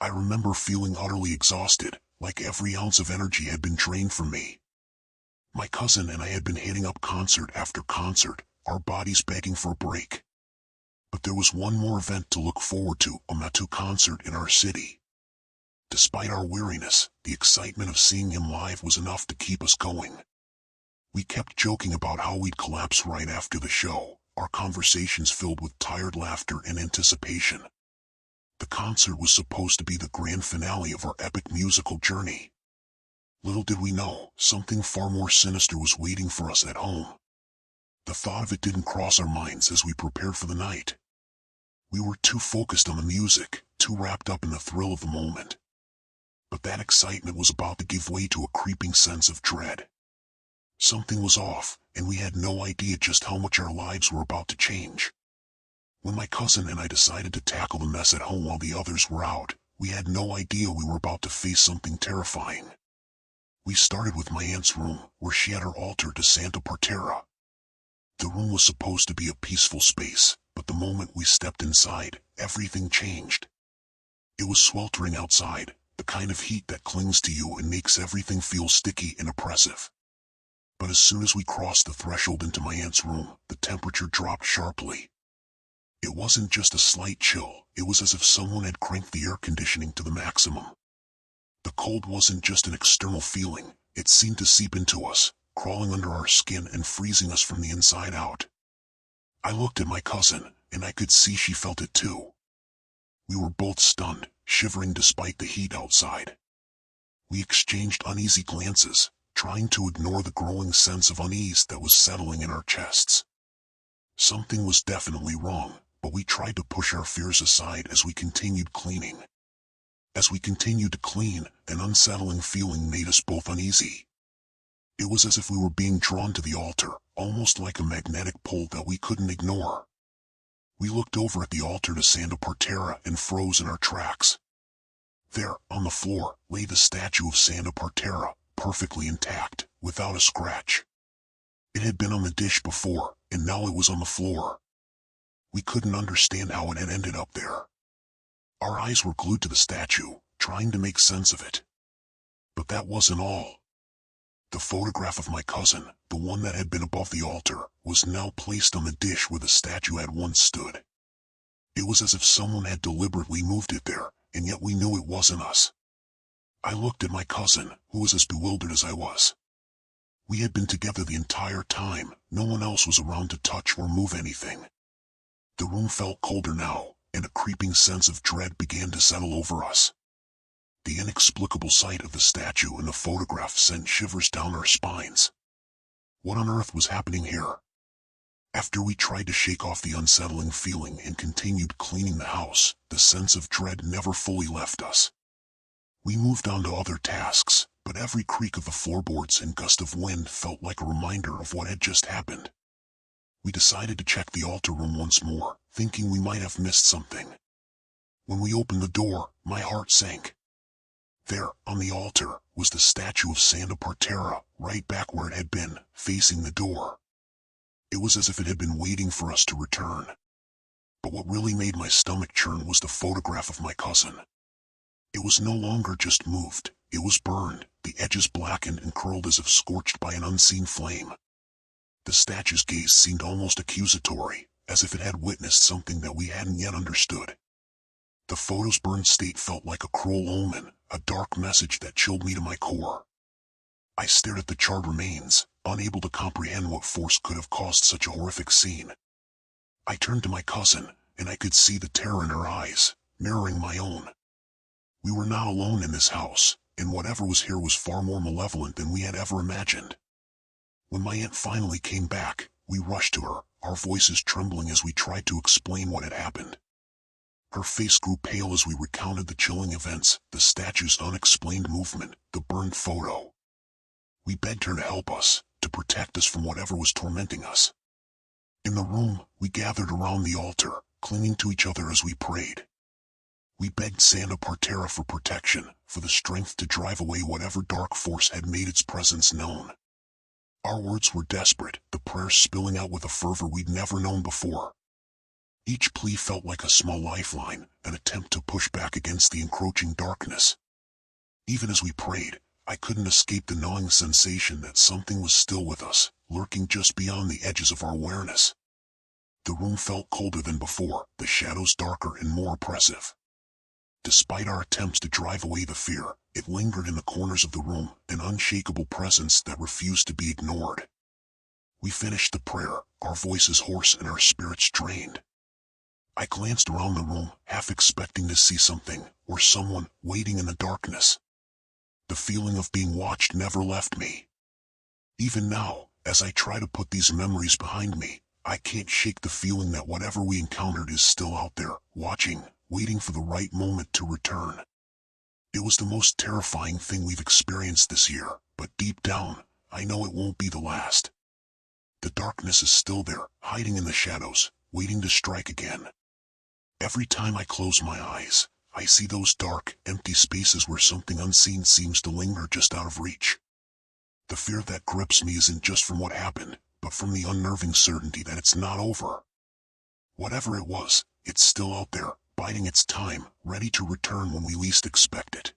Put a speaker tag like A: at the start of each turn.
A: I remember feeling utterly exhausted, like every ounce of energy had been drained from me. My cousin and I had been hitting up concert after concert, our bodies begging for a break. But there was one more event to look forward to, a Matu concert in our city. Despite our weariness, the excitement of seeing him live was enough to keep us going. We kept joking about how we'd collapse right after the show, our conversations filled with tired laughter and anticipation. The concert was supposed to be the grand finale of our epic musical journey. Little did we know, something far more sinister was waiting for us at home. The thought of it didn't cross our minds as we prepared for the night. We were too focused on the music, too wrapped up in the thrill of the moment. But that excitement was about to give way to a creeping sense of dread. Something was off, and we had no idea just how much our lives were about to change. When my cousin and I decided to tackle the mess at home while the others were out, we had no idea we were about to face something terrifying. We started with my aunt's room, where she had her altar to Santa Parterra. The room was supposed to be a peaceful space, but the moment we stepped inside, everything changed. It was sweltering outside, the kind of heat that clings to you and makes everything feel sticky and oppressive. But as soon as we crossed the threshold into my aunt's room, the temperature dropped sharply. It wasn't just a slight chill, it was as if someone had cranked the air conditioning to the maximum. The cold wasn't just an external feeling, it seemed to seep into us, crawling under our skin and freezing us from the inside out. I looked at my cousin, and I could see she felt it too. We were both stunned, shivering despite the heat outside. We exchanged uneasy glances, trying to ignore the growing sense of unease that was settling in our chests. Something was definitely wrong, but we tried to push our fears aside as we continued cleaning. As we continued to clean, an unsettling feeling made us both uneasy. It was as if we were being drawn to the altar, almost like a magnetic pull that we couldn't ignore. We looked over at the altar to Santa Parterra and froze in our tracks. There, on the floor, lay the statue of Santa Parterra, perfectly intact, without a scratch. It had been on the dish before, and now it was on the floor. We couldn't understand how it had ended up there. Our eyes were glued to the statue, trying to make sense of it. But that wasn't all. The photograph of my cousin, the one that had been above the altar, was now placed on the dish where the statue had once stood. It was as if someone had deliberately moved it there, and yet we knew it wasn't us. I looked at my cousin, who was as bewildered as I was. We had been together the entire time, no one else was around to touch or move anything. The room felt colder now, and a creeping sense of dread began to settle over us. The inexplicable sight of the statue in the photograph sent shivers down our spines. What on earth was happening here? After we tried to shake off the unsettling feeling and continued cleaning the house, the sense of dread never fully left us. We moved on to other tasks, but every creak of the floorboards and gust of wind felt like a reminder of what had just happened. We decided to check the altar room once more, thinking we might have missed something. When we opened the door, my heart sank. There, on the altar, was the statue of Santa Parterra, right back where it had been, facing the door. It was as if it had been waiting for us to return. But what really made my stomach churn was the photograph of my cousin. It was no longer just moved, it was burned, the edges blackened and curled as if scorched by an unseen flame. The statue's gaze seemed almost accusatory, as if it had witnessed something that we hadn't yet understood. The photo's burned state felt like a cruel omen, a dark message that chilled me to my core. I stared at the charred remains, unable to comprehend what force could have caused such a horrific scene. I turned to my cousin, and I could see the terror in her eyes, mirroring my own. We were not alone in this house, and whatever was here was far more malevolent than we had ever imagined. When my aunt finally came back, we rushed to her, our voices trembling as we tried to explain what had happened. Her face grew pale as we recounted the chilling events, the statue's unexplained movement, the burned photo. We begged her to help us, to protect us from whatever was tormenting us. In the room, we gathered around the altar, clinging to each other as we prayed. We begged Santa Parterra for protection, for the strength to drive away whatever dark force had made its presence known. Our words were desperate, the prayers spilling out with a fervor we'd never known before. Each plea felt like a small lifeline, an attempt to push back against the encroaching darkness. Even as we prayed, I couldn't escape the gnawing sensation that something was still with us, lurking just beyond the edges of our awareness. The room felt colder than before, the shadows darker and more oppressive. Despite our attempts to drive away the fear, it lingered in the corners of the room, an unshakable presence that refused to be ignored. We finished the prayer, our voices hoarse and our spirits drained. I glanced around the room, half expecting to see something, or someone, waiting in the darkness. The feeling of being watched never left me. Even now, as I try to put these memories behind me, I can't shake the feeling that whatever we encountered is still out there, watching, waiting for the right moment to return. It was the most terrifying thing we've experienced this year, but deep down, I know it won't be the last. The darkness is still there, hiding in the shadows, waiting to strike again. Every time I close my eyes, I see those dark, empty spaces where something unseen seems to linger just out of reach. The fear that grips me isn't just from what happened, but from the unnerving certainty that it's not over. Whatever it was, it's still out there, biding its time, ready to return when we least expect it.